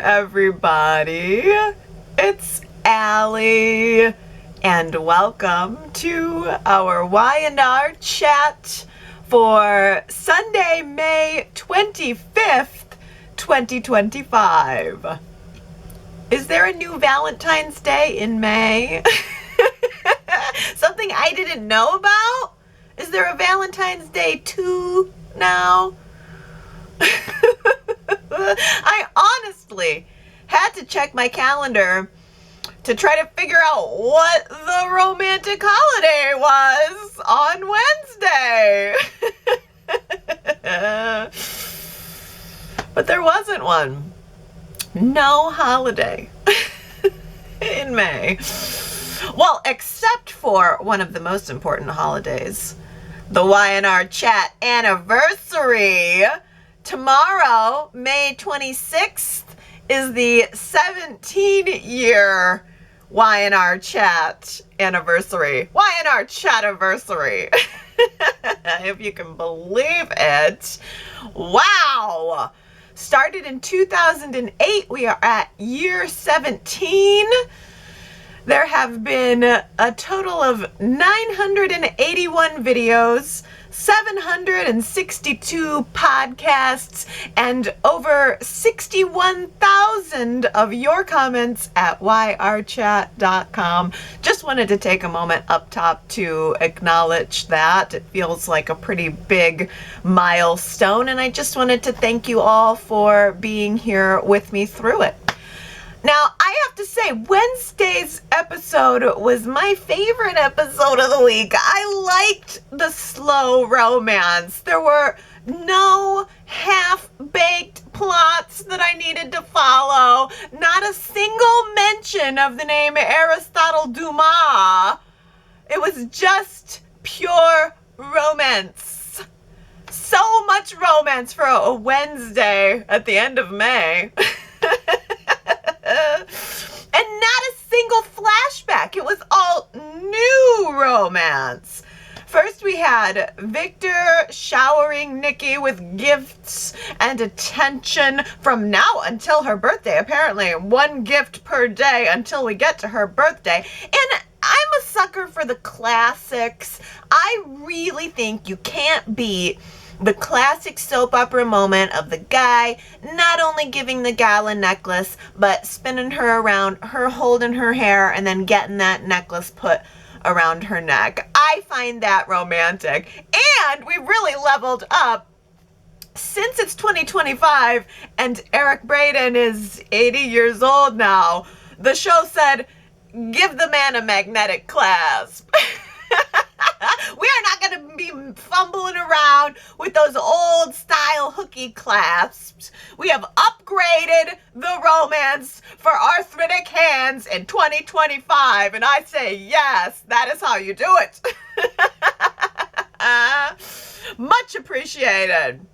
everybody. It's Allie, and welcome to our Y&R Chat for Sunday, May 25th, 2025. Is there a new Valentine's Day in May? Something I didn't know about? Is there a Valentine's Day 2 now? I honestly had to check my calendar to try to figure out what the romantic holiday was on Wednesday. But there wasn't one. No holiday in May. Well, except for one of the most important holidays, the Y&R Chat anniversary. Tomorrow, May 26th, is the 17-year Y&R Chat anniversary. Y&R Chat-iversary. If you can believe it. Wow! Started in 2008. We are at year 17. There have been a total of 981 videos, 762 podcasts, and over 61,000 of your comments at yrchat.com. Just wanted to take a moment up top to acknowledge that. It feels like a pretty big milestone, and I just wanted to thank you all for being here with me through it. Now, I have to say, Wednesday's episode was my favorite episode of the week. I liked the slow romance. There were no half-baked plots that I needed to follow. Not a single mention of the name Aristotle Dumas. It was just pure romance. So much romance for a Wednesday at the end of May. And not a single flashback. It was all new romance. First we had Victor showering Nikki with gifts and attention from now until her birthday. Apparently 1 gift per day until we get to her birthday. And I'm a sucker for the classics. I really think you can't beat the classic soap opera moment of the guy not only giving the gal a necklace, but spinning her around, her holding her hair, and then getting that necklace put around her neck. I find that romantic. And we really leveled up since it's 2025 and Eric Braeden is 80 years old now. The show said, give the man a magnetic clasp. We are not going to be fumbling around with those old style hooky clasps. We have upgraded the romance for arthritic hands in 2025. And I say, yes, that is how you do it. Much appreciated.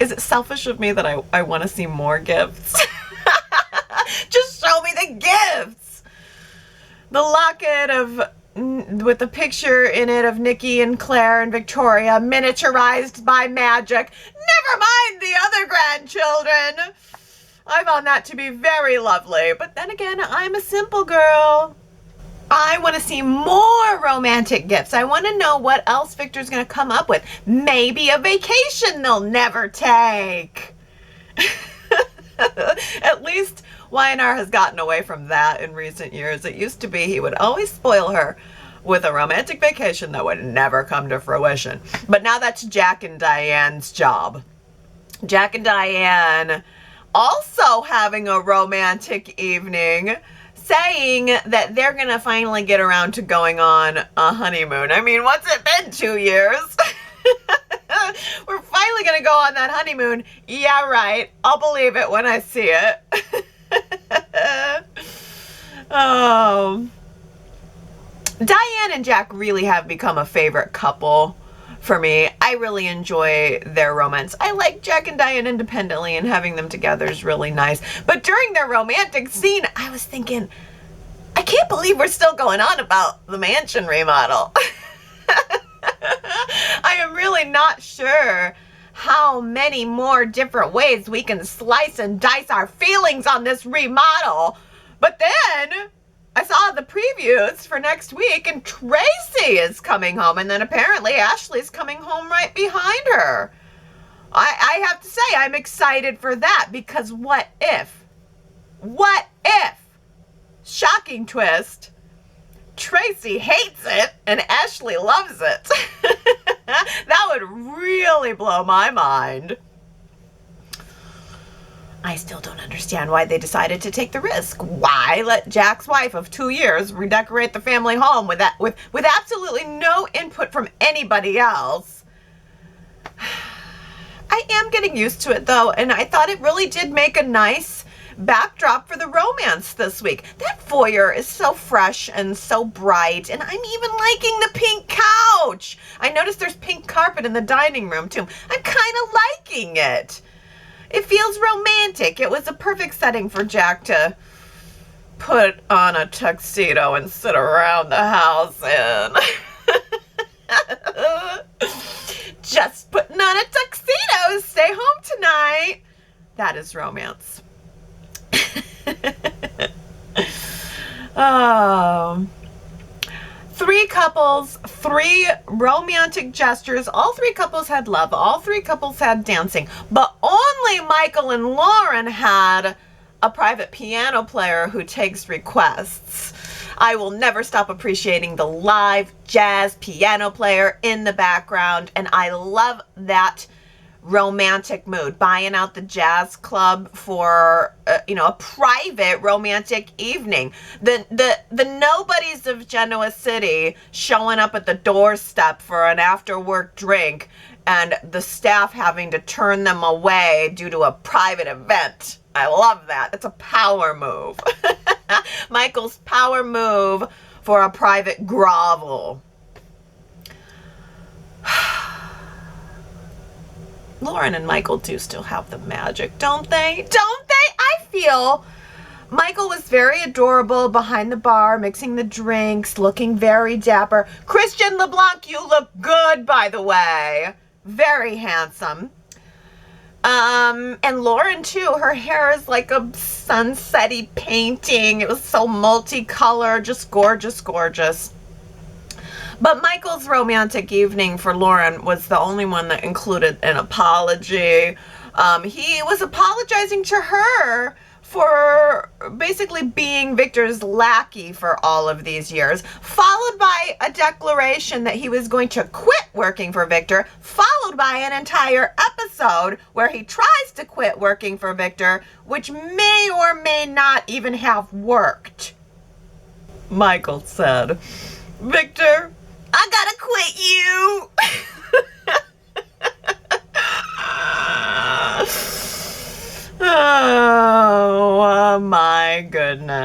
Is it selfish of me that I want to see more gifts? Just show me the gifts. The locket with the picture in it of Nikki and Claire and Victoria, miniaturized by magic. Never mind the other grandchildren. I found that to be very lovely. But then again, I'm a simple girl. I want to see more romantic gifts. I want to know what else Victor's going to come up with. Maybe a vacation they'll never take. At least Y&R has gotten away from that in recent years. It used to be he would always spoil her with a romantic vacation that would never come to fruition. But now that's Jack and Diane's job. Jack and Diane also having a romantic evening, saying that they're going to finally get around to going on a honeymoon. I mean, what's it been, 2 years? We're finally going to go on that honeymoon. Yeah, right. I'll believe it when I see it. Oh. Diane and Jack really have become a favorite couple for me. I really enjoy their romance. I like Jack and Diane independently, and having them together is really nice. But during their romantic scene, I was thinking, I can't believe we're still going on about the mansion remodel. I am really not sure how many more different ways we can slice and dice our feelings on this remodel. But then I saw the previews for next week, and Tracy is coming home, and then apparently Ashley's coming home right behind her. I have to say, I'm excited for that, because what if, shocking twist, Tracy hates it and Ashley loves it? That would really blow my mind. I still don't understand why they decided to take the risk. Why let Jack's wife of 2 years redecorate the family home with absolutely no input from anybody else? I am getting used to it though, and I thought it really did make a nice backdrop for the romance this week. That foyer is so fresh and so bright, and I'm even liking the pink couch. I noticed there's pink carpet in the dining room too. I'm kind of liking it. It feels romantic. It was a perfect setting for Jack to put on a tuxedo and sit around the house in. Just putting on a tuxedo, stay home tonight. That is romance. Oh. 3 couples, 3 romantic gestures. All 3 couples had love. All 3 couples had dancing. But only Michael and Lauren had a private piano player who takes requests. I will never stop appreciating the live jazz piano player in the background, and I love that romantic mood, buying out the jazz club for a private romantic evening. The nobodies of Genoa City showing up at the doorstep for an after work drink, and the staff having to turn them away due to a private event. I love that. It's a power move. Michael's power move for a private grovel. Lauren and Michael do still have the magic, don't they? Don't they? I feel Michael was very adorable behind the bar, mixing the drinks, looking very dapper. Christian LeBlanc, you look good, by the way. Very handsome. And Lauren too, her hair is like a sunsetty painting. It was so multicolored, just gorgeous, gorgeous. But Michael's romantic evening for Lauren was the only one that included an apology. He was apologizing to her for basically being Victor's lackey for all of these years, followed by a declaration that he was going to quit working for Victor, followed by an entire episode where he tries to quit working for Victor, which may or may not even have worked. Michael said, "Victor, I gotta quit you." Oh my goodness.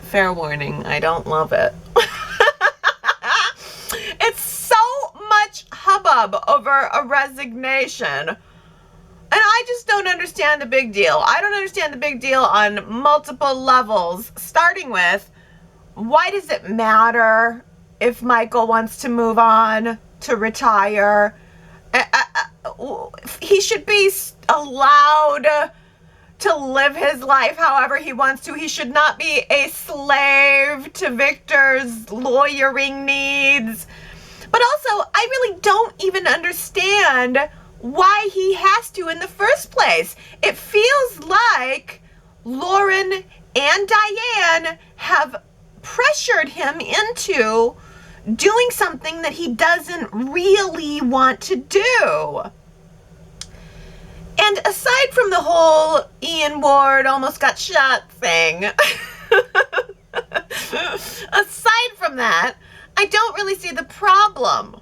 Fair warning, I don't love it. It's so much hubbub over a resignation. And I just don't understand the big deal. I don't understand the big deal on multiple levels, starting with, why does it matter if Michael wants to move on, to retire? He should be allowed to live his life however he wants to. He should not be a slave to Victor's lawyering needs. But also, I really don't even understand why he has to in the first place. It feels like Lauren and Diane have pressured him into doing something that he doesn't really want to do. And aside from the whole Ian Ward almost got shot thing, aside from that, I don't really see the problem.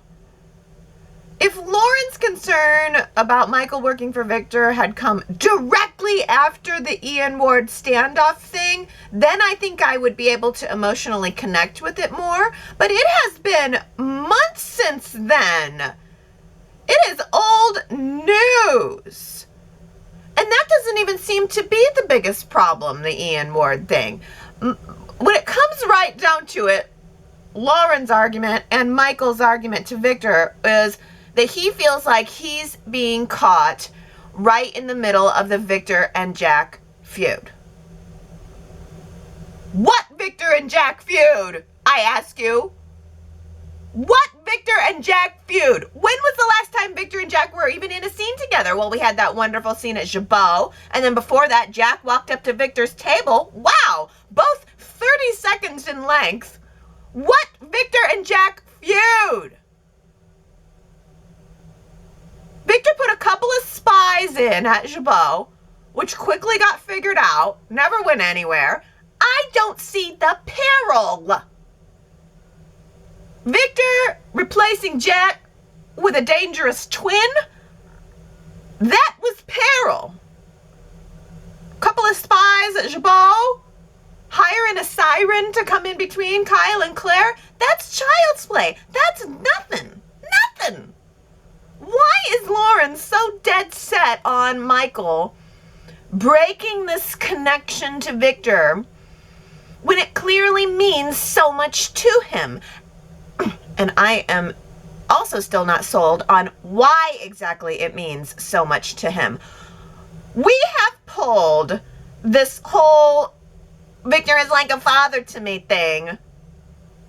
If Lauren's concern about Michael working for Victor had come directly after the Ian Ward standoff thing, then I think I would be able to emotionally connect with it more. But it has been months since then. It is old news. And that doesn't even seem to be the biggest problem, the Ian Ward thing. When it comes right down to it, Lauren's argument and Michael's argument to Victor is that he feels like he's being caught right in the middle of the Victor and Jack feud. What Victor and Jack feud? I ask you. What Victor and Jack feud? When was the last time Victor and Jack were even in a scene together? Well, we had that wonderful scene at Jabot, and then before that, Jack walked up to Victor's table. Wow, both 30 seconds in length. What Victor and Jack feud? Victor put a couple of spies in at Jabot, which quickly got figured out, never went anywhere. I don't see the peril. Victor replacing Jack with a dangerous twin? That was peril. Couple of spies at Jabot? Hiring a siren to come in between Kyle and Claire? That's child's play. That's nothing. Nothing. Why is Lauren so dead set on Michael breaking this connection to Victor when it clearly means so much to him? And I am also still not sold on why exactly it means so much to him. We have pulled this whole Victor is like a father to me thing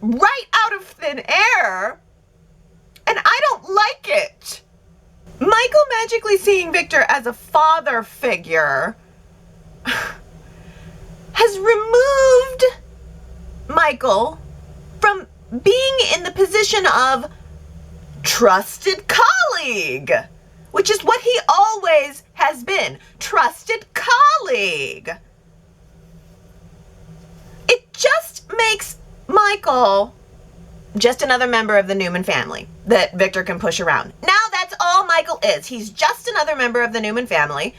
right out of thin air, and I don't like it. Michael magically seeing Victor as a father figure has removed Michael from being in the position of trusted colleague, which is what he always has been, trusted colleague. It just makes Michael just another member of the Newman family that Victor can push around. Now that's all Michael is. He's just another member of the Newman family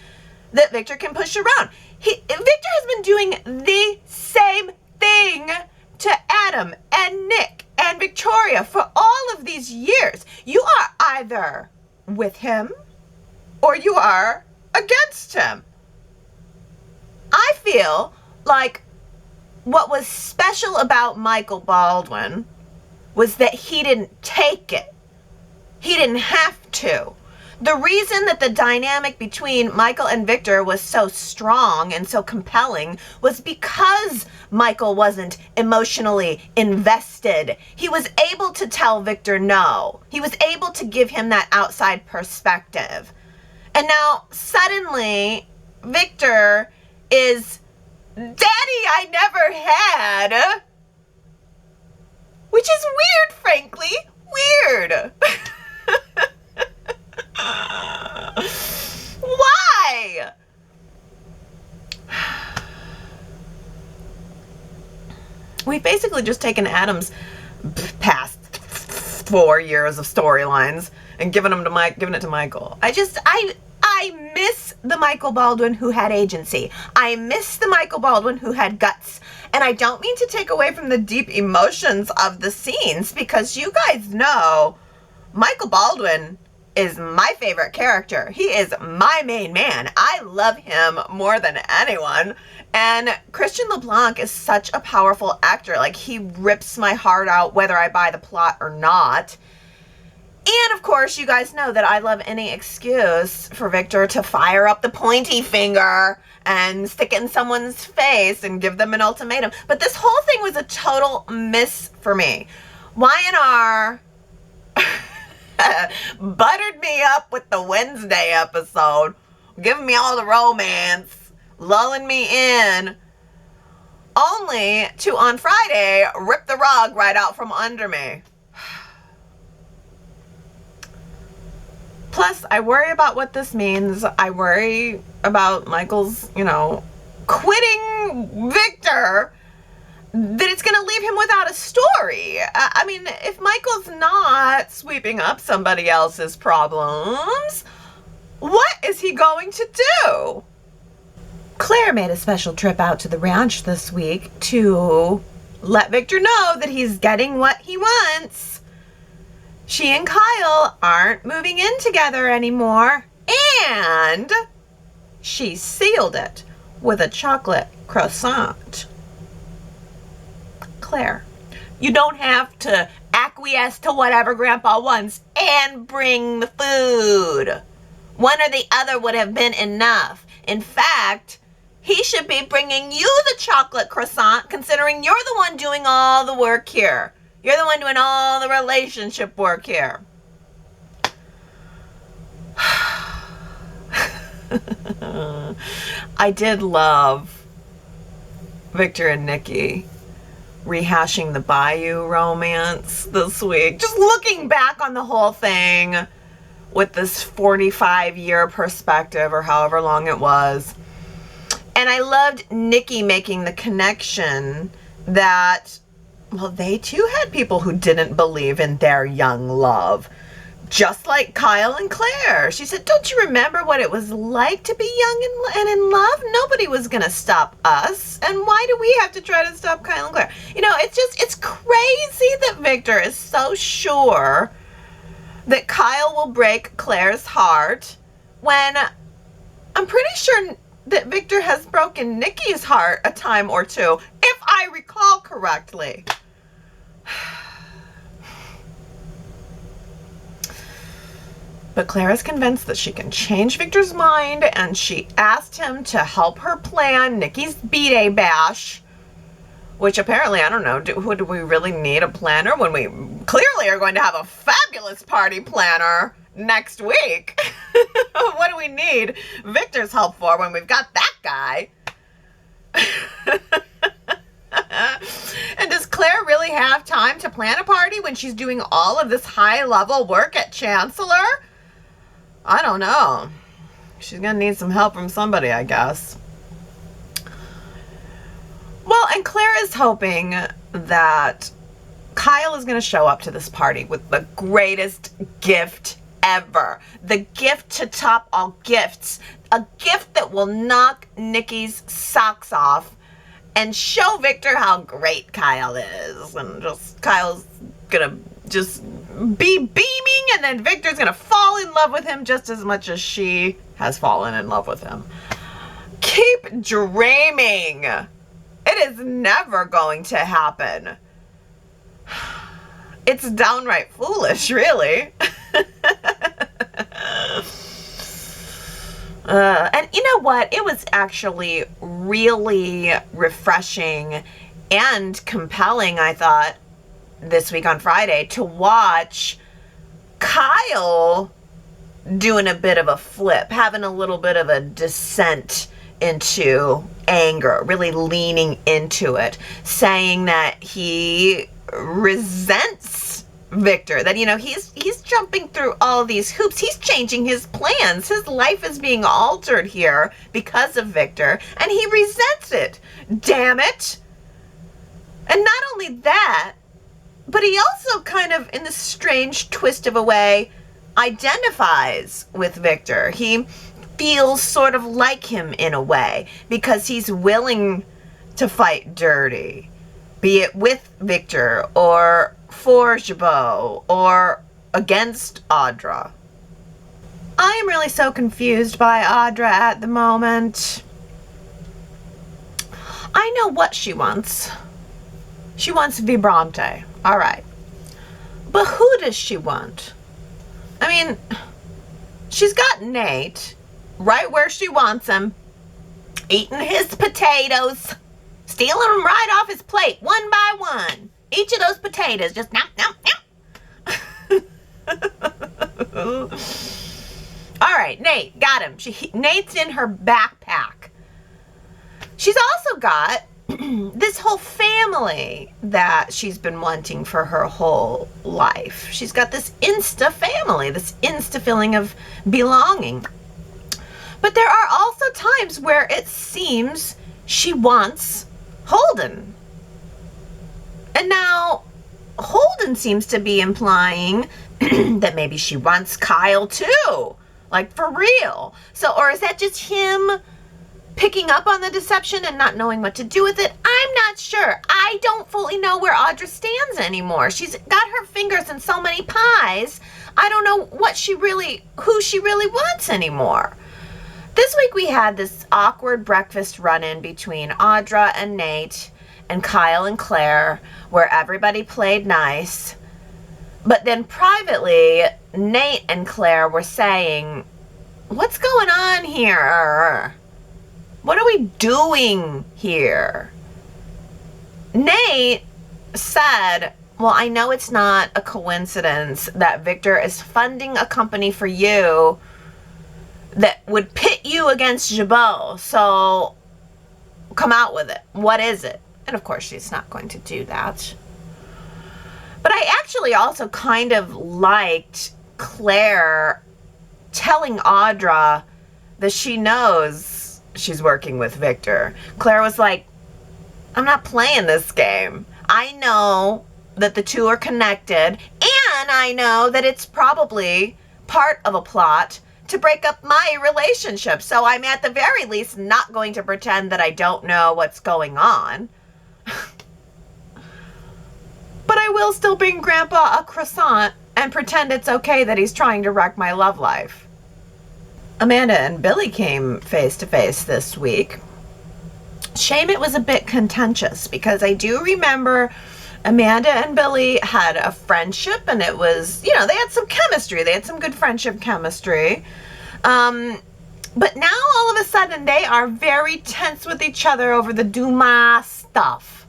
that Victor can push around. Victor has been doing the same thing to Adam and Nick and Victoria for all of these years. You are either with him or you are against him. I feel like what was special about Michael Baldwin was that he didn't take it. He didn't have to. The reason that the dynamic between Michael and Victor was so strong and so compelling was because Michael wasn't emotionally invested. He was able to tell Victor no. He was able to give him that outside perspective. And now suddenly Victor is Daddy I never had. Which is weird, frankly. Weird. Why? We've basically just taken Adam's past 4 years of storylines and given it to Michael. I miss the Michael Baldwin who had agency. I miss the Michael Baldwin who had guts. And I don't mean to take away from the deep emotions of the scenes, because you guys know Michael Baldwin is my favorite character. He is my main man. I love him more than anyone. And Christian LeBlanc is such a powerful actor. Like, he rips my heart out whether I buy the plot or not. And of course, you guys know that I love any excuse for Victor to fire up the pointy finger and stick it in someone's face and give them an ultimatum. But this whole thing was a total miss for me. Y&R buttered me up with the Wednesday episode, giving me all the romance, lulling me in, only to on Friday rip the rug right out from under me. Plus, I worry about what this means. I worry about Michael's, quitting Victor, that it's going to leave him without a story. I mean, if Michael's not sweeping up somebody else's problems, what is he going to do? Claire made a special trip out to the ranch this week to let Victor know that he's getting what he wants. She and Kyle aren't moving in together anymore, and she sealed it with a chocolate croissant. Claire, You don't have to acquiesce to whatever Grandpa wants and bring the food. One or the other would have been enough. In fact, he should be bringing you the chocolate croissant, considering you're the one doing all the work here. You're the one doing all the relationship work here. I did love Victor and Nikki rehashing the Bayou romance this week. Just looking back on the whole thing with this 45-year perspective, or however long it was. And I loved Nikki making the connection that, well, they too had people who didn't believe in their young love. Just like Kyle and Claire. She said, don't you remember what it was like to be young and in love? Nobody was going to stop us. And why do we have to try to stop Kyle and Claire? You know, it's crazy that Victor is so sure that Kyle will break Claire's heart when I'm pretty sure that Victor has broken Nikki's heart a time or two, if I recall correctly. But Claire is convinced that she can change Victor's mind, and she asked him to help her plan Nikki's B-Day bash, which apparently, I don't know, do we really need a planner when we clearly are going to have a fabulous party planner next week? What do we need Victor's help for when we've got that guy? And does Claire really have time to plan a party when she's doing all of this high-level work at Chancellor? I don't know. She's gonna need some help from somebody, I guess. Well, and Claire is hoping that Kyle is gonna show up to this party with the greatest gift ever. The gift to top all gifts. A gift that will knock Nikki's socks off and show Victor how great Kyle is. And just Kyle's gonna just be beaming, and then Victor's gonna fall in love with him just as much as she has fallen in love with him. Keep dreaming. It is never going to happen. It's downright foolish, really. And you know what? It was actually really refreshing and compelling, I thought, this week on Friday, to watch Kyle doing a bit of a flip, having a little bit of a descent into anger, really leaning into it, saying that he resents Victor, that, you know, he's jumping through all these hoops, he's changing his plans, his life is being altered here because of Victor, and he resents it. Damn it. And not only that, but he also kind of, in this strange twist of a way, identifies with Victor. He feels sort of like him in a way, because he's willing to fight dirty, be it with Victor or for Jabot or against Audra. I am really so confused by Audra at the moment. I know what she wants. She wants Vibrante. All right. But who does she want? I mean, she's got Nate right where she wants him, eating his potatoes, stealing them right off his plate, one by one. Each of those potatoes, just nom, nom, nom. All right, Nate, got him. Nate's in her backpack. She's also got this whole family that she's been wanting for her whole life. She's got this insta family, this insta feeling of belonging. But there are also times where it seems she wants Holden. And now Holden seems to be implying that maybe she wants Kyle too. Like, for real. So, or is that just him picking up on the deception and not knowing what to do with it? I'm not sure. I don't fully know where Audra stands anymore. She's got her fingers in so many pies. I don't know who she really wants anymore. This week we had this awkward breakfast run-in between Audra and Nate, and Kyle and Claire, where everybody played nice. But then privately, Nate and Claire were saying, what's going on here? What are we doing here? Nate said, well, I know it's not a coincidence that Victor is funding a company for you that would pit you against Jabot. So come out with it. What is it? And of course, she's not going to do that. But I actually also kind of liked Claire telling Audra that she knows she's working with Victor. Claire was like, I'm not playing this game. I know that the two are connected, and I know that it's probably part of a plot to break up my relationship. So I'm at the very least not going to pretend that I don't know what's going on. But I will still bring Grandpa a croissant and pretend it's okay that he's trying to wreck my love life. Amanda and Billy came face to face this week. Shame it was a bit contentious, because I do remember Amanda and Billy had a friendship, and it was, they had some chemistry. They had some good friendship chemistry. But now all of a sudden they are very tense with each other over the Dumas stuff.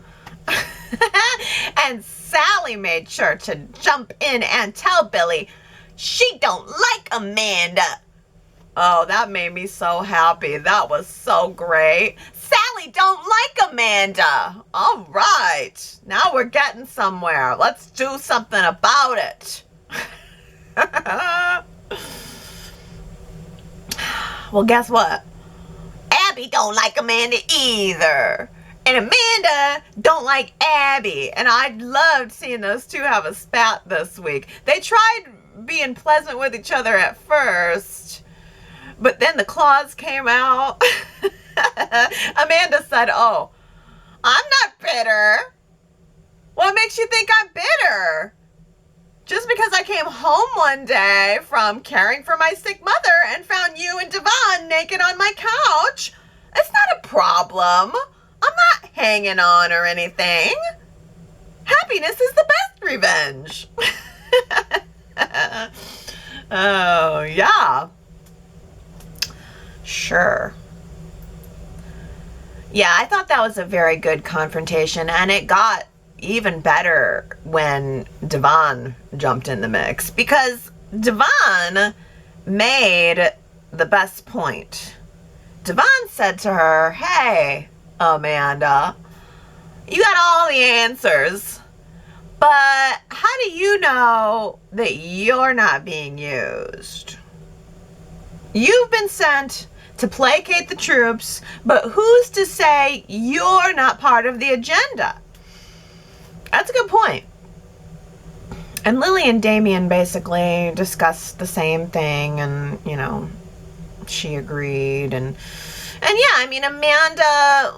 And Sally made sure to jump in and tell Billy she don't like Amanda. Oh, that made me so happy. That was so great. Sally don't like Amanda. All right. Now we're getting somewhere. Let's do something about it. Well, guess what? Abby don't like Amanda either. And Amanda don't like Abby. And I loved seeing those two have a spat this week. They tried being pleasant with each other at first, but then the claws came out. Amanda said, oh, I'm not bitter. What makes you think I'm bitter? Just because I came home one day from caring for my sick mother and found you and Devon naked on my couch, it's not a problem. I'm not hanging on or anything. Happiness is the best revenge. Oh, yeah. Sure. Yeah, I thought that was a very good confrontation, and it got even better when Devon jumped in the mix, because Devon made the best point. Devon said to her, hey, Amanda, you got all the answers, but how do you know that you're not being used? You've been sent to placate the troops, but who's to say you're not part of the agenda? That's a good point. And Lily and Damian basically discussed the same thing, and, she agreed. And yeah, I mean, Amanda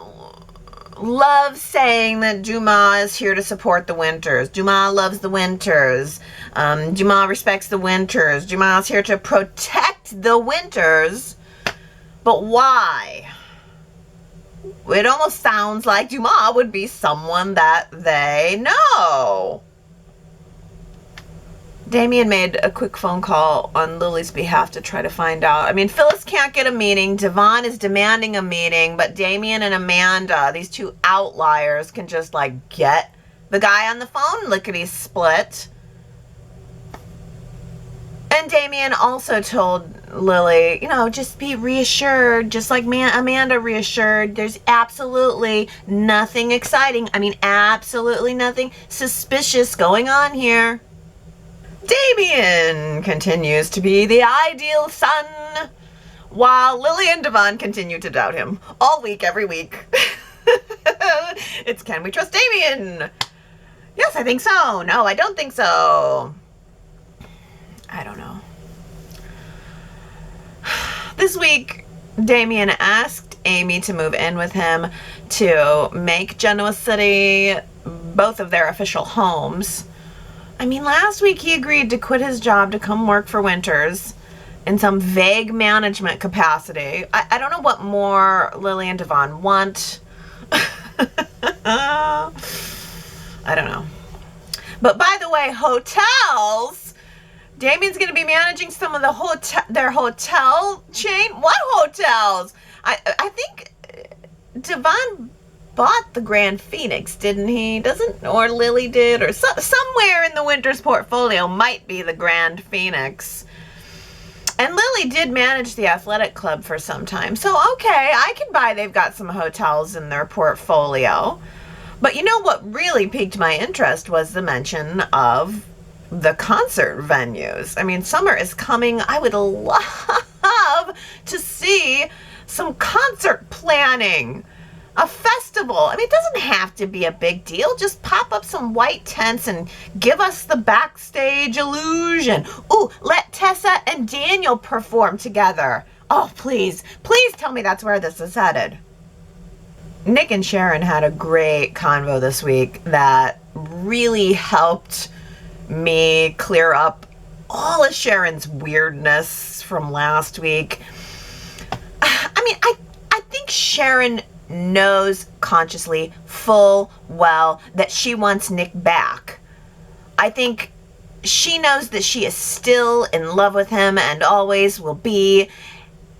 loves saying that Dumas is here to support the Winters. Dumas loves the Winters. Dumas respects the Winters. Dumas is here to protect the Winters. But why? It almost sounds like Dumas would be someone that they know. Damian made a quick phone call on Lily's behalf to try to find out. I mean, Phyllis can't get a meeting. Devon is demanding a meeting, but Damian and Amanda, these two outliers, can just get the guy on the phone lickety-split. And Damian also told Lily, just be reassured, just like Amanda reassured, there's absolutely nothing exciting. I mean, absolutely nothing suspicious going on here. Damian continues to be the ideal son, while Lily and Devon continue to doubt him all week, every week. It's, can we trust Damian? Yes, I think so. No, I don't think so. I don't know. This week, Damian asked Amy to move in with him to make Genoa City both of their official homes. I mean, last week he agreed to quit his job to come work for Winters in some vague management capacity. I don't know what more Lily and Devon want. I don't know. But by the way, hotels. Damian's going to be managing some of their hotel chain. What hotels? I think Devon bought the Grand Phoenix, didn't he? Or Lily did, or somewhere in the Winters portfolio might be the Grand Phoenix. And Lily did manage the athletic club for some time. So, okay, I can buy they've got some hotels in their portfolio. But you know what really piqued my interest was the mention of the concert venues. I mean, summer is coming. I would love to see some concert planning. A festival. I mean, it doesn't have to be a big deal. Just pop up some white tents and give us the backstage illusion. Ooh, let Tessa and Daniel perform together. Oh, please tell me that's where this is headed. Nick and Sharon had a great convo this week that really helped me clear up all of Sharon's weirdness from last week. I mean, I think Sharon knows consciously full well that she wants Nick back. I think she knows that she is still in love with him and always will be.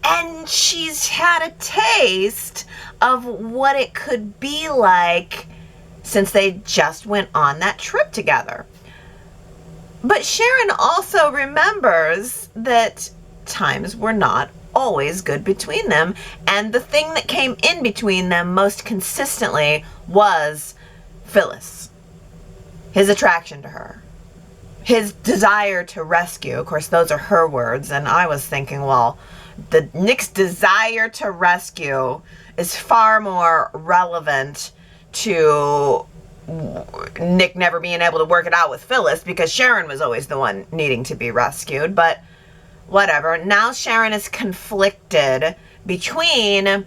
And she's had a taste of what it could be like since they just went on that trip together. But Sharon also remembers that times were not always good between them, and the thing that came in between them most consistently was Phyllis. His attraction to her. His desire to rescue. Of course, those are her words, and I was thinking, well, Nick's desire to rescue is far more relevant to Nick never being able to work it out with Phyllis, because Sharon was always the one needing to be rescued. But whatever. Now Sharon is conflicted between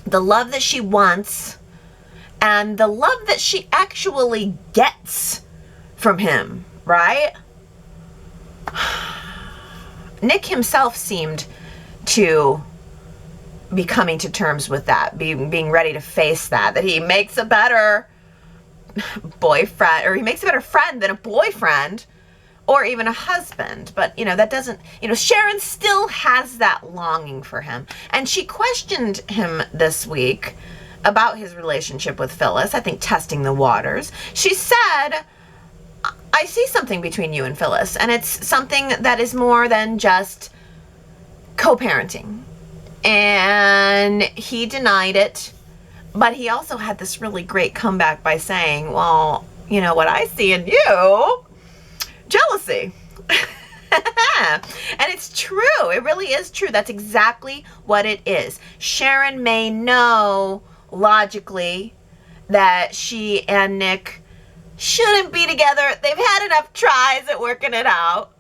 the love that she wants and the love that she actually gets from him, right? Nick himself seemed to be coming to terms with that, being ready to face that he makes a better boyfriend, or he makes a better friend than a boyfriend, or even a husband. But, that doesn't, Sharon still has that longing for him. And she questioned him this week about his relationship with Phyllis, I think testing the waters. She said, I see something between you and Phyllis, and it's something that is more than just co-parenting. And he denied it, but he also had this really great comeback by saying, well, what I see in you, jealousy. And it's true. It really is true. That's exactly what it is. Sharon may know logically that she and Nick shouldn't be together. They've had enough tries at working it out.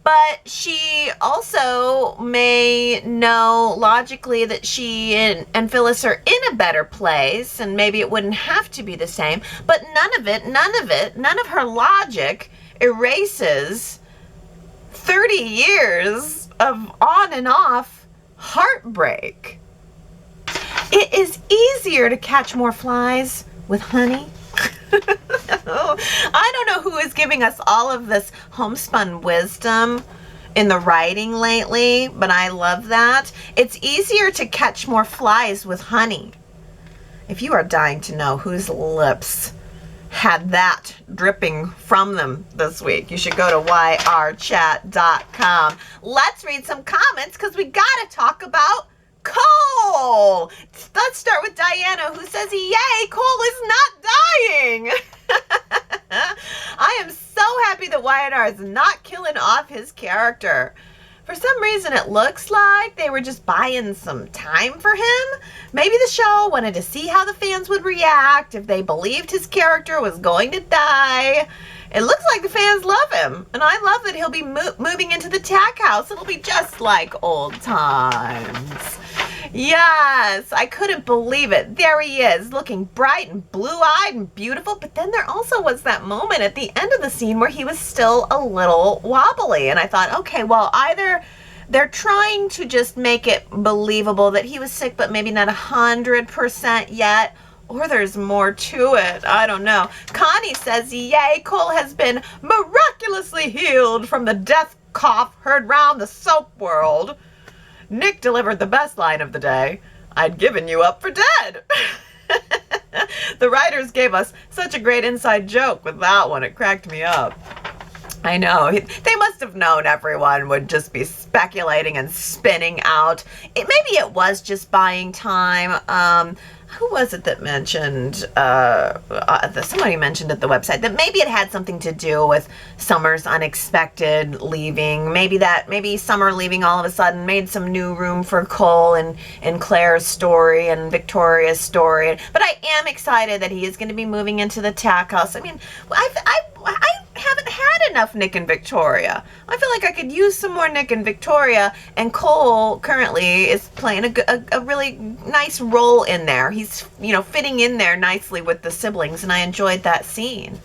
But she also may know logically that she and Phyllis are in a better place, and maybe it wouldn't have to be the same. But none of her logic erases 30 years of on and off heartbreak. It is easier to catch more flies with honey. I don't know who is giving us all of this homespun wisdom in the writing lately, but I love that. It's easier to catch more flies with honey. If you are dying to know whose lips had that dripping from them this week, you should go to yrchat.com. Let's read some comments, because we gotta talk about coal. Let's start with Diana, who says, yay, coal is not dying. I am so happy that Y&R is not killing off his character. For some reason, it looks like they were just buying some time for him. Maybe the show wanted to see how the fans would react if they believed his character was going to die. It looks like the fans love him, and I love that he'll be moving into the tack house. It'll be just like old times. Yes, I couldn't believe it. There he is, looking bright and blue-eyed and beautiful. But then there also was that moment at the end of the scene where he was still a little wobbly. And I thought, okay, well, either they're trying to just make it believable that he was sick, but maybe not 100% yet, Or there's more to it. I don't know. Connie says, yay, Cole has been miraculously healed from the death cough heard round the soap world. Nick delivered the best line of the day. I'd given you up for dead. The writers gave us such a great inside joke with that one. It cracked me up. I know. They must have known everyone would just be speculating and spinning out. Maybe it was just buying time. Who was it that mentioned, somebody mentioned at the website that maybe it had something to do with Summer's unexpected leaving. Maybe Summer leaving all of a sudden made some new room for Cole and Claire's story and Victoria's story. But I am excited that he is going to be moving into the tack house. I mean, I haven't had enough Nick and Victoria. I feel like I could use some more Nick and Victoria, and Cole currently is playing a really nice role in there. He's, fitting in there nicely with the siblings, and I enjoyed that scene.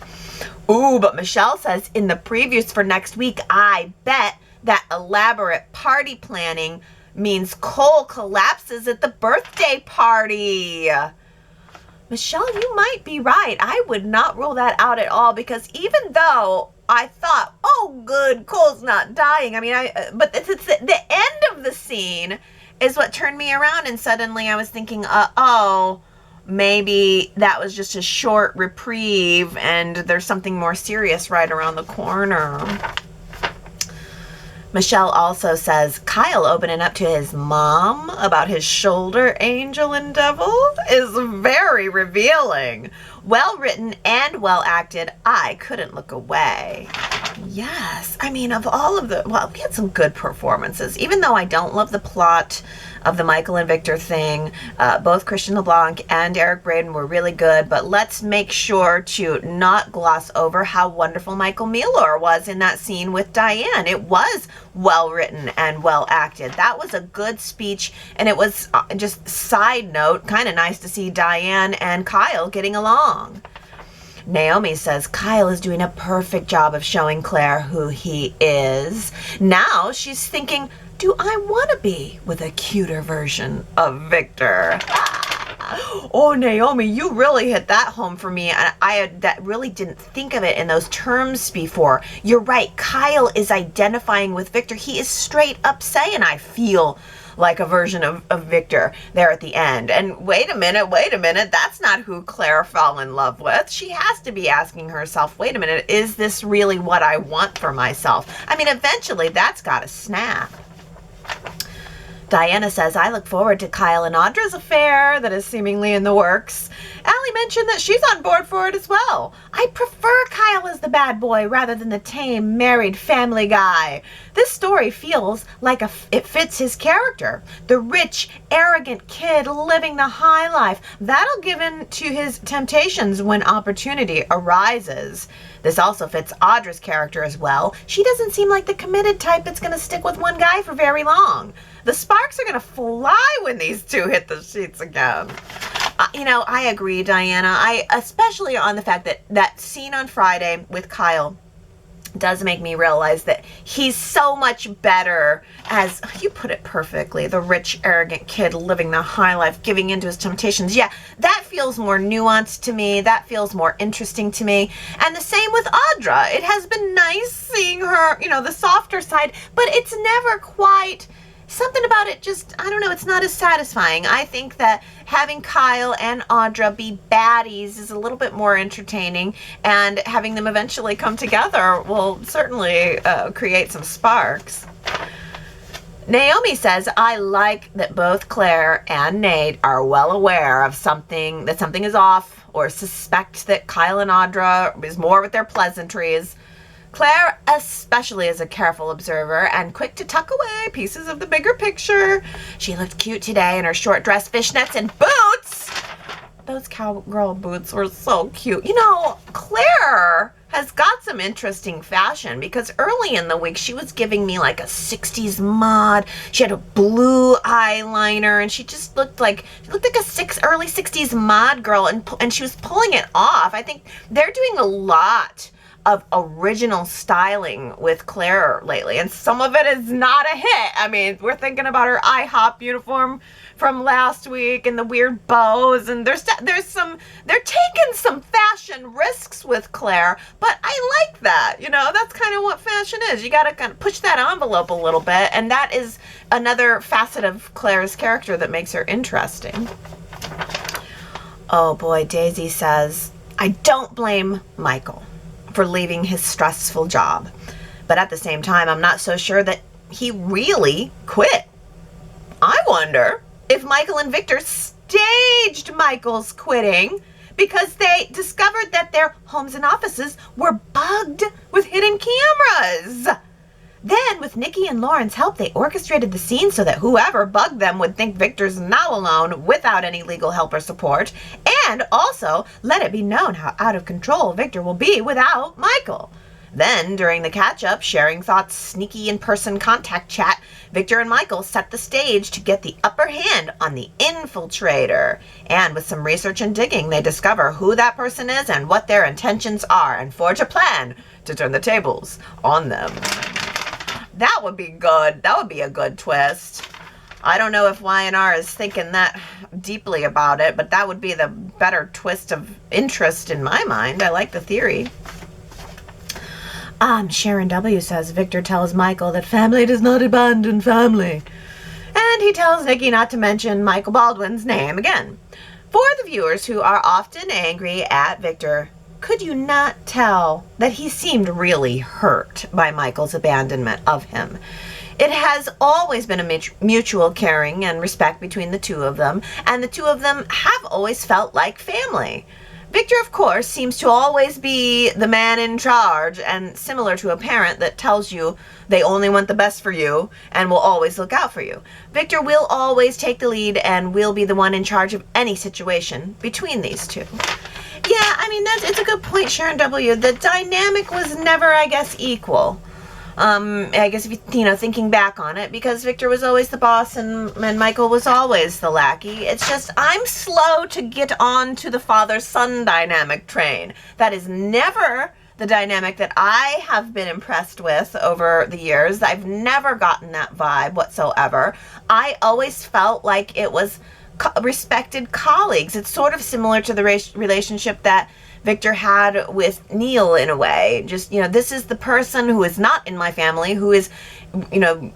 Ooh, but Michelle says in the previews for next week, I bet that elaborate party planning means Cole collapses at the birthday party. Michelle, you might be right. I would not rule that out at all, because even though I thought, oh, good, Cole's not dying. I mean, but it's the end of the scene is what turned me around, and suddenly I was thinking, maybe that was just a short reprieve and there's something more serious right around the corner. Michelle also says, Kyle opening up to his mom about his shoulder angel and devil is very revealing. Well written and well acted. I couldn't look away. Yes. I mean, of all of we had some good performances. Even though I don't love the plot of the Michael and Victor thing, both Christian LeBlanc and Eric Braeden were really good, but let's make sure to not gloss over how wonderful Michael Mealor was in that scene with Diane. It was well written and well acted. That was a good speech, and it was just side note, kind of nice to see Diane and Kyle getting along. Naomi says Kyle is doing a perfect job of showing Claire who he is. Now she's thinking, do I want to be with a cuter version of Victor? Oh, Naomi, you really hit that home for me. That really didn't think of it in those terms before. You're right. Kyle is identifying with Victor. He is straight up saying, I feel like a version of Victor there at the end. And wait a minute, that's not who Claire fell in love with. She has to be asking herself, wait a minute, is this really what I want for myself? I mean, eventually that's got to snap. Diana says, I look forward to Kyle and Audra's affair that is seemingly in the works. Allie mentioned that she's on board for it as well. I prefer Kyle as the bad boy rather than the tame, married family guy. This story feels like it fits his character. The rich, arrogant kid living the high life. That'll give in to his temptations when opportunity arises. This also fits Audra's character as well. She doesn't seem like the committed type that's going to stick with one guy for very long. The sparks are going to fly when these two hit the sheets again. I agree, Diana. Especially on the fact that scene on Friday with Kyle does make me realize that he's so much better as, you put it perfectly, the rich, arrogant kid living the high life, giving into his temptations. Yeah, that feels more nuanced to me. That feels more interesting to me. And the same with Audra. It has been nice seeing her, the softer side, but it's never quite... Something about it just, I don't know, it's not as satisfying. I think that having Kyle and Audra be baddies is a little bit more entertaining, and having them eventually come together will certainly create some sparks. Naomi says, I like that both Claire and Nate are well aware of something is off, or suspect that Kyle and Audra is more with their pleasantries. Claire especially is a careful observer and quick to tuck away pieces of the bigger picture. She looked cute today in her short dress, fishnets, and boots. Those cowgirl boots were so cute. Claire has got some interesting fashion, because early in the week she was giving me like a 60s mod. She had a blue eyeliner and she just looked like a early 60s mod girl, and she was pulling it off. I think they're doing a lot of original styling with Claire lately, and some of it is not a hit. I mean, we're thinking about her IHOP uniform from last week and the weird bows, and they're taking some fashion risks with Claire, but I like that. You know, that's kind of what fashion is. You got to kind of push that envelope a little bit, and that is another facet of Claire's character that makes her interesting. Oh boy, Daisy says, I don't blame Michael for leaving his stressful job, but at the same time, I'm not so sure that he really quit. I wonder if Michael and Victor staged Michael's quitting because they discovered that their homes and offices were bugged with hidden cameras. Then, with Nikki and Lauren's help, they orchestrated the scene so that whoever bugged them would think Victor's now alone without any legal help or support, and also let it be known how out of control Victor will be without Michael. Then, during the catch-up, sharing thoughts, sneaky in-person contact chat, Victor and Michael set the stage to get the upper hand on the infiltrator. And with some research and digging, they discover who that person is and what their intentions are, and forge a plan to turn the tables on them. That would be good. That would be a good twist. I don't know if Y&R is thinking that deeply about it, but that would be the better twist of interest in my mind. I like the theory. Sharon W. says Victor tells Michael that family does not abandon family. And he tells Nikki not to mention Michael Baldwin's name again. For the viewers who are often angry at Victor, could you not tell that he seemed really hurt by Michael's abandonment of him? It has always been a mutual caring and respect between the two of them, and the two of them have always felt like family. Victor, of course, seems to always be the man in charge, and similar to a parent that tells you they only want the best for you and will always look out for you. Victor will always take the lead and will be the one in charge of any situation between these two. Yeah, I mean, it's a good point, Sharon W. The dynamic was never, I guess, equal. I guess if you know, thinking back on it, because Victor was always the boss and Michael was always the lackey. It's just I'm slow to get on to the father-son dynamic train. That is never the dynamic that I have been impressed with over the years. I've never gotten that vibe whatsoever. I always felt like it was respected colleagues. It's sort of similar to the relationship that Victor had with Neil in a way. Just, you know, this is the person who is not in my family, who is, you know,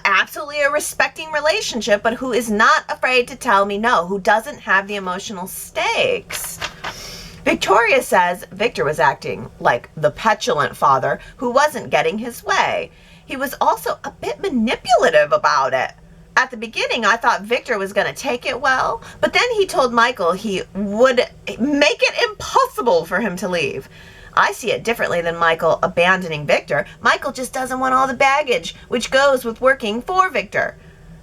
absolutely a respecting relationship, but who is not afraid to tell me no, who doesn't have the emotional stakes. Victoria says Victor was acting like the petulant father who wasn't getting his way. He was also a bit manipulative about it. At the beginning, I thought Victor was going to take it well, but then he told Michael he would make it impossible for him to leave. I see it differently than Michael abandoning Victor. Michael just doesn't want all the baggage, which goes with working for Victor.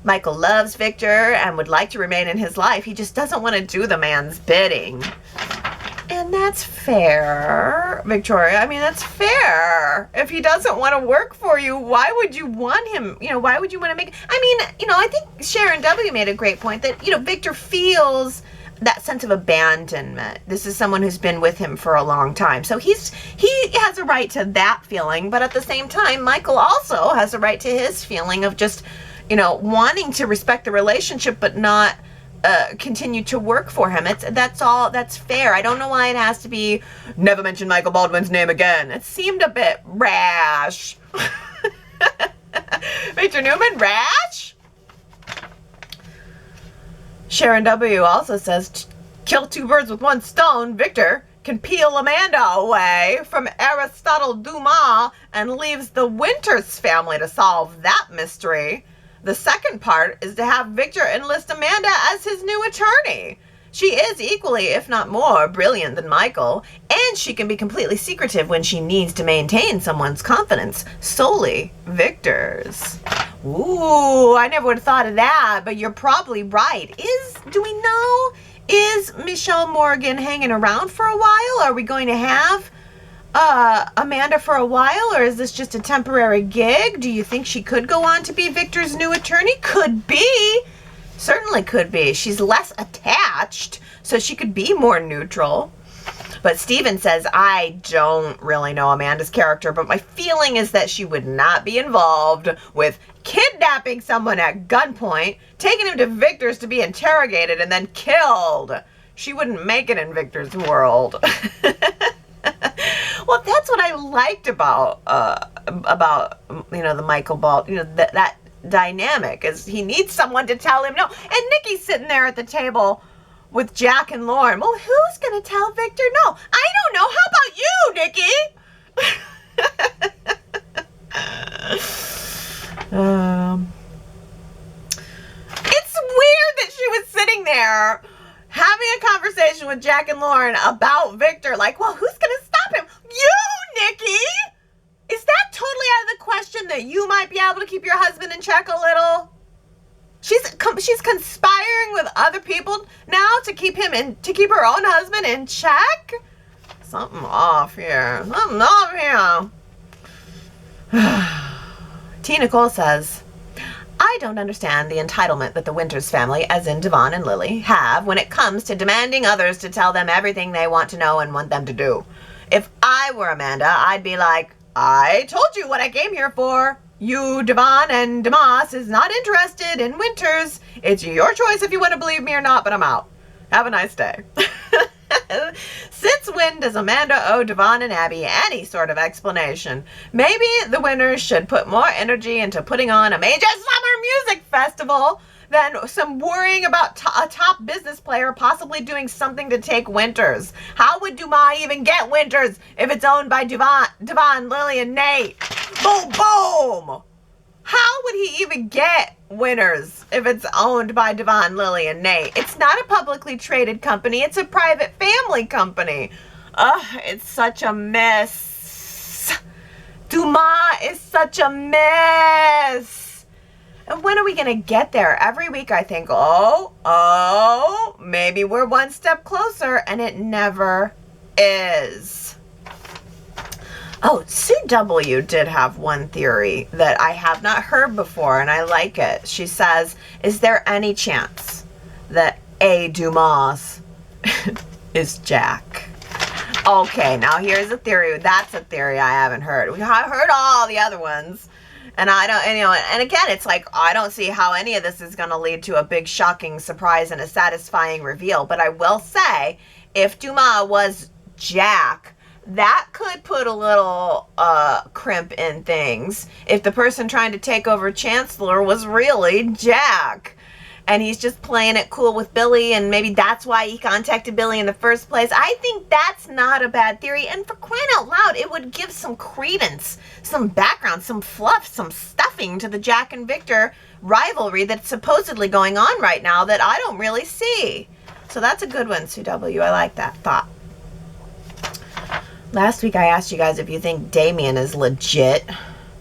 Michael loves Victor and would like to remain in his life. He just doesn't want to do the man's bidding. And that's fair, Victoria. I mean, that's fair. If he doesn't want to work for you, why would you want him? You know, why would you want to make... I mean, you know, I think Sharon W. made a great point that, you know, Victor feels that sense of abandonment. This is someone who's been with him for a long time. So he has a right to that feeling, but at the same time, Michael also has a right to his feeling of just, you know, wanting to respect the relationship, but not... continue to work for him. That's fair. I don't know why it has to be never mention Michael Baldwin's name again. It seemed a bit rash. Victor Newman, rash? Sharon W. also says, kill two birds with one stone. Victor can peel Amanda away from Aristotle Dumas and leaves the Winters family to solve that mystery. The second part is to have Victor enlist Amanda as his new attorney. She is equally, if not more, brilliant than Michael, and she can be completely secretive when she needs to maintain someone's confidence, solely Victor's. Ooh, I never would have thought of that, but you're probably right. Do we know, is Michelle Morgan hanging around for a while? Are we going to have Amanda for a while, or is this just a temporary gig? Do you think she could go on to be Victor's new attorney? Could be. Certainly could be. She's less attached, so she could be more neutral. But Steven says, I don't really know Amanda's character, but my feeling is that she would not be involved with kidnapping someone at gunpoint, taking him to Victor's to be interrogated, and then killed. She wouldn't make it in Victor's world. Well, that's what I liked about the Michael Ball, that dynamic is he needs someone to tell him no. And Nikki's sitting there at the table with Jack and Lauren. Well, who's gonna tell Victor no? I don't know. How about you, Nikki? It's weird that she was sitting there having a conversation with Jack and Lauren about Victor. Like, well, who's gonna stop him? You, Nikki! Is that totally out of the question that you might be able to keep your husband in check a little? She's conspiring with other people now to keep her own husband in check? Something off here. Something off here. T. Nicole says, I don't understand the entitlement that the Winters family, as in Devon and Lily, have when it comes to demanding others to tell them everything they want to know and want them to do. If I were Amanda, I'd be like, I told you what I came here for. You, Devon, and Demas is not interested in Winters. It's your choice if you want to believe me or not, but I'm out. Have a nice day. Since when does Amanda owe Devon and Abby any sort of explanation? Maybe the Winters should put more energy into putting on a major summer music festival than some worrying about a top business player possibly doing something to take Winters. How would Dumas even get Winters if it's owned by Devon, Lily, and Nate? Boom, boom! How would he even get Winters if it's owned by Devon, Lily, and Nate? It's not a publicly traded company. It's a private family company. Ugh, it's such a mess. Dumas is such a mess. And when are we going to get there? Every week I think, oh, maybe we're one step closer, and it never is. Oh, Sue W. did have one theory that I have not heard before, and I like it. She says, is there any chance that A. Dumas is Jack? Okay, now here's a theory. That's a theory I haven't heard. I've heard all the other ones. And I don't, and again, it's like, I don't see how any of this is going to lead to a big shocking surprise and a satisfying reveal. But I will say, if Dumas was Jack, that could put a little crimp in things if the person trying to take over Chancellor was really Jack. And he's just playing it cool with Billy, and maybe that's why he contacted Billy in the first place. I think that's not a bad theory, and for crying out loud, it would give some credence, some background, some fluff, some stuffing to the Jack and Victor rivalry that's supposedly going on right now that I don't really see. So that's a good one, Sue W. I like that thought. Last week I asked you guys if you think Damian is legit.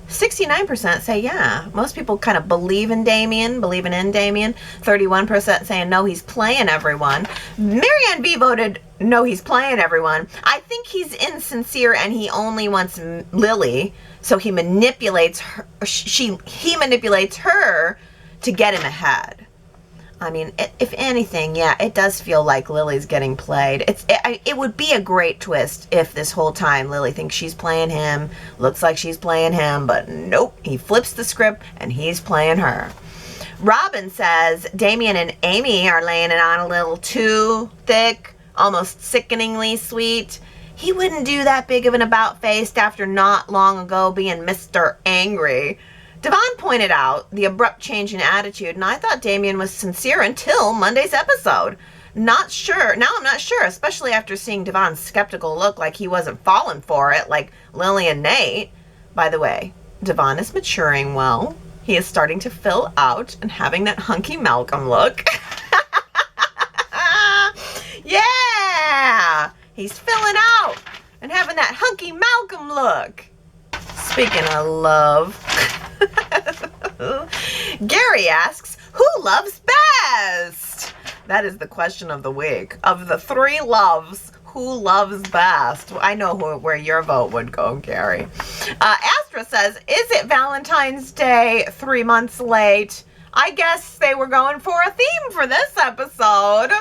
69% say yeah. Most people kind of believing in Damian. 31% saying no, he's playing everyone. Marianne B voted no, he's playing everyone. I think he's insincere and he only wants Lily, so he manipulates her. He manipulates her to get him ahead. I mean, if anything, yeah, it does feel like Lily's getting played. It would be a great twist if this whole time Lily thinks she's playing him, looks like she's playing him, but nope, he flips the script and he's playing her. Robin says Damian and Amy are laying it on a little too thick, almost sickeningly sweet. He wouldn't do that big of an about-face after not long ago being Mr. Angry. Devon pointed out the abrupt change in attitude, and I thought Damian was sincere until Monday's episode. Not sure. Now I'm not sure, especially after seeing Devon's skeptical look like he wasn't falling for it like Lily and Nate. By the way, Devon is maturing well. He is starting to fill out and having that hunky Malcolm look. Yeah! He's filling out and having that hunky Malcolm look. Speaking of love. Gary asks, who loves best? That is the question of the week. Of the three loves, who loves best? I know where your vote would go, Gary. Astra says, is it Valentine's Day 3 months late? I guess they were going for a theme for this episode.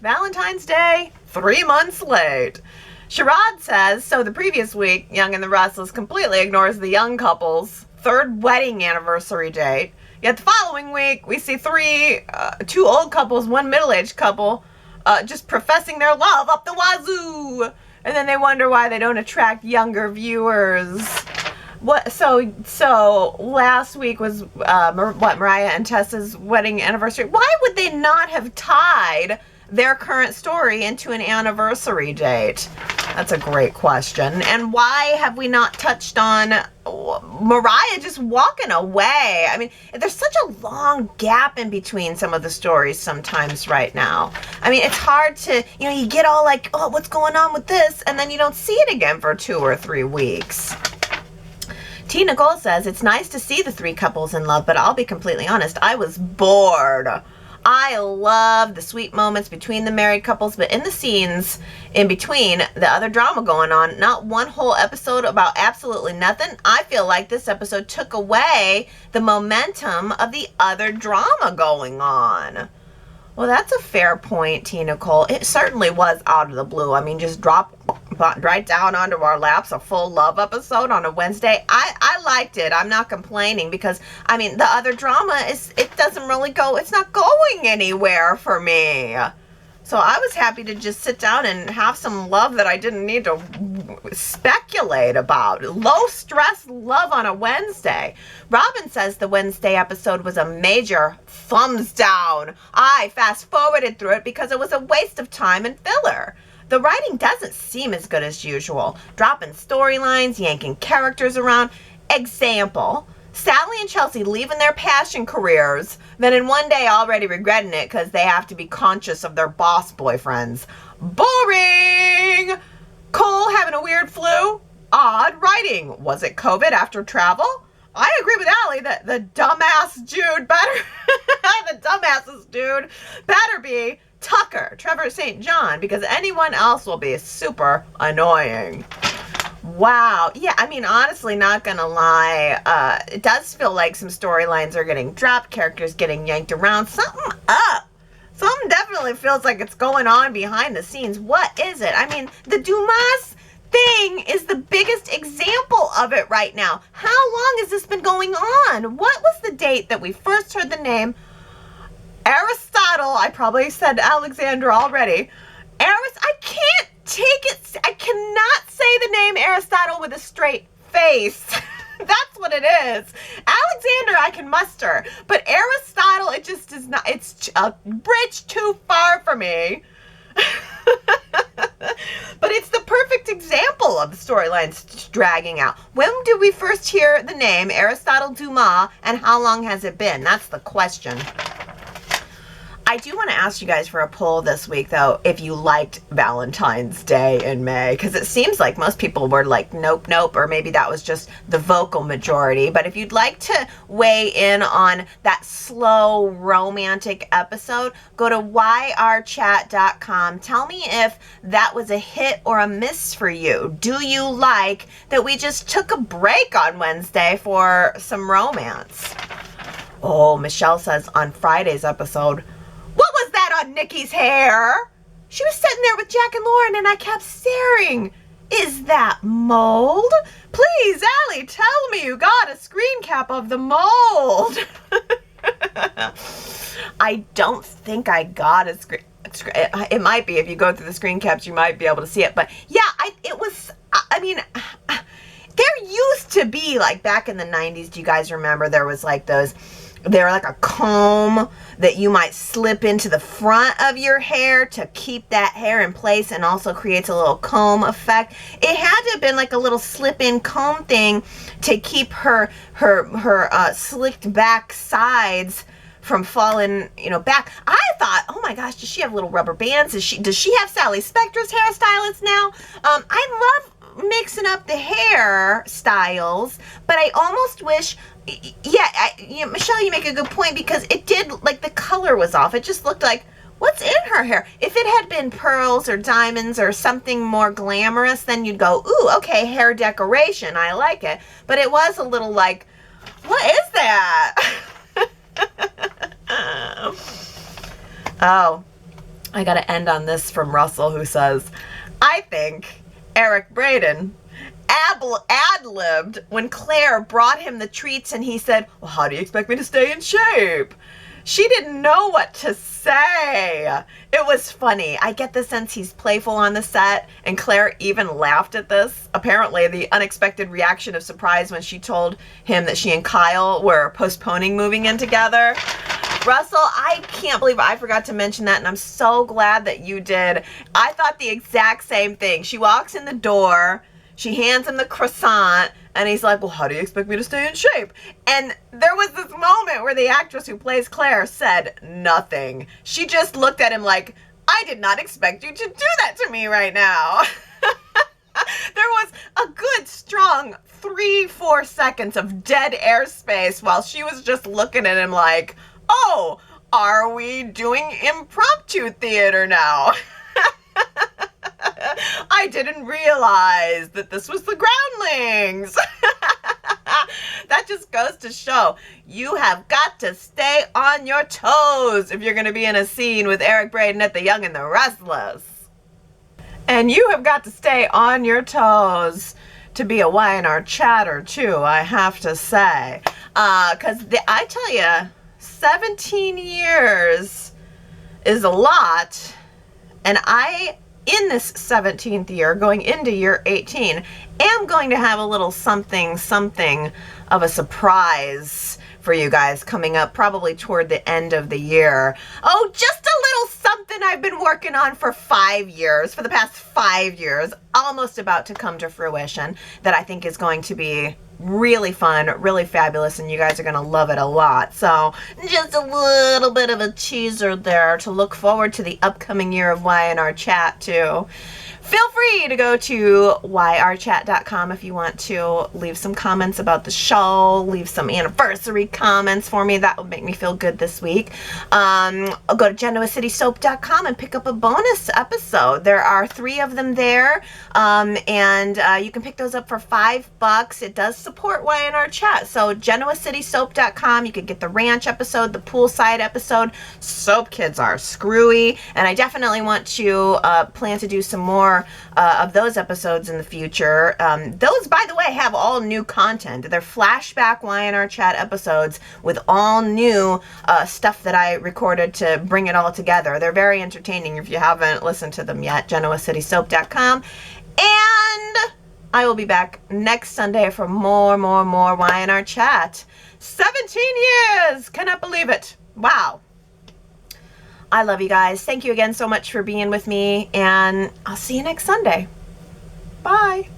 Valentine's Day 3 months late. Sherrod says, so the previous week, Young and the Restless completely ignores the young couple's third wedding anniversary date. Yet the following week, we see two old couples, one middle-aged couple, just professing their love up the wazoo. And then they wonder why they don't attract younger viewers. So last week was Mariah and Tessa's wedding anniversary. Why would they not have tied their current story into an anniversary date? That's a great question. And why have we not touched on Mariah just walking away? I mean, there's such a long gap in between some of the stories sometimes right now. I mean, it's hard to, you get all like, oh, what's going on with this? And then you don't see it again for 2 or 3 weeks. T. Nicole says, it's nice to see the 3 couples in love, but I'll be completely honest, I was bored. I love the sweet moments between the married couples, but in the scenes in between, the other drama going on, not one whole episode about absolutely nothing. I feel like this episode took away the momentum of the other drama going on. Well, that's a fair point, T. Nicole. It certainly was out of the blue. I mean, just dropped right down onto our laps a full love episode on a Wednesday. I liked it. I'm not complaining because, I mean, the other drama it doesn't really go, it's not going anywhere for me. So I was happy to just sit down and have some love that I didn't need to speculate about. Low stress love on a Wednesday. Robin says the Wednesday episode was a major thumbs down. I fast forwarded through it because it was a waste of time and filler. The writing doesn't seem as good as usual. Dropping storylines, yanking characters around. Example, Sally and Chelsea leaving their passion careers, then in one day already regretting it because they have to be conscious of their boss boyfriends. Boring! Cole having a weird flu? Odd writing. Was it COVID after travel? I agree with Allie that the dumbass dude better be Tucker, Trevor St. John, because anyone else will be super annoying. Wow. Yeah, I mean, honestly, not gonna lie, it does feel like some storylines are getting dropped, characters getting yanked around. Something up. Something definitely feels like it's going on behind the scenes. What is it? I mean, the Dumas thing is the biggest example of it right now. How long has this been going on? What was the date that we first heard the name? Aristotle. I probably said Alexander already. I can't take it. I cannot say the name Aristotle with a straight face. That's what it is. Alexander I can muster, but Aristotle, it just is not. It's a bridge too far for me. But it's the perfect example of the storylines dragging out. When did we first hear the name Aristotle Dumas, and how long has it been? That's the question. I do want to ask you guys for a poll this week, though, if you liked Valentine's Day in May, because it seems like most people were like, nope, nope, or maybe that was just the vocal majority. But if you'd like to weigh in on that slow, romantic episode, go to yrchat.com. Tell me if that was a hit or a miss for you. Do you like that we just took a break on Wednesday for some romance? Oh, Michelle says on Friday's episode, what was that on Nikki's hair? She was sitting there with Jack and Lauren and I kept staring. Is that mold? Please, Allie, tell me you got a screen cap of the mold. I don't think I got a screen. It might be. If you go through the screen caps, you might be able to see it. But yeah, there used to be, like back in the 90s, do you guys remember there was like those, they were like a comb that you might slip into the front of your hair to keep that hair in place and also creates a little comb effect. It had to have been like a little slip-in comb thing to keep her slicked back sides from falling, back. I thought, oh my gosh, does she have little rubber bands? Does she have Sally Spectra's hairstylist now? I love mixing up the hairstyles, but I almost wish, Michelle, you make a good point, because it did, like, the color was off. It just looked like, what's in her hair? If it had been pearls or diamonds or something more glamorous, then you'd go, ooh, okay, hair decoration, I like it. But it was a little like, what is that? Oh, I gotta end on this from Russell, who says, I think Eric Braeden ad-libbed when Claire brought him the treats and he said, well, how do you expect me to stay in shape? She didn't know what to say. It was funny. I get the sense he's playful on the set, and Claire even laughed at this. Apparently, the unexpected reaction of surprise when she told him that she and Kyle were postponing moving in together. Russell, I can't believe I forgot to mention that, and I'm so glad that you did. I thought the exact same thing. She walks in the door, she hands him the croissant, and he's like, well, how do you expect me to stay in shape? And there was this moment where the actress who plays Claire said nothing. She just looked at him like, I did not expect you to do that to me right now. There was a good, strong 3-4 seconds of dead airspace while she was just looking at him like, oh, are we doing impromptu theater now? I didn't realize that this was the Groundlings. That just goes to show you have got to stay on your toes if you're going to be in a scene with Eric Braeden at The Young and the Restless. And you have got to stay on your toes to be a Y&R chatter too, I have to say. Because I tell you, 17 years is a lot. And I, in this 17th year, going into year 18, am going to have a little something of a surprise for you guys coming up probably toward the end of the year. Oh, just a little something I've been working on for 5 years, for the past 5 years, almost about to come to fruition, that I think is going to be really fun, really fabulous, and you guys are going to love it a lot. So just a little bit of a teaser there to look forward to the upcoming year of Y&R Chat too. Feel free to go to yrchat.com if you want to leave some comments about the show, leave some anniversary comments for me. That would make me feel good this week. I'll go to genoacitysoap.com and pick up a bonus episode. There are 3 of them there, and you can pick those up for $5. It does support Y&R Chat. So genoacitysoap.com, you could get the ranch episode, the poolside episode. Soap kids are screwy, and I definitely want to plan to do some more of those episodes in the future. Those, by the way, have all new content. They're flashback Y&R Chat episodes with all new stuff that I recorded to bring it all together. They're very entertaining if you haven't listened to them yet. genoacitysoap.com. And I will be back next Sunday for more Y&R Chat. 17 years! Cannot believe it. Wow. I love you guys. Thank you again so much for being with me, and I'll see you next Sunday. Bye.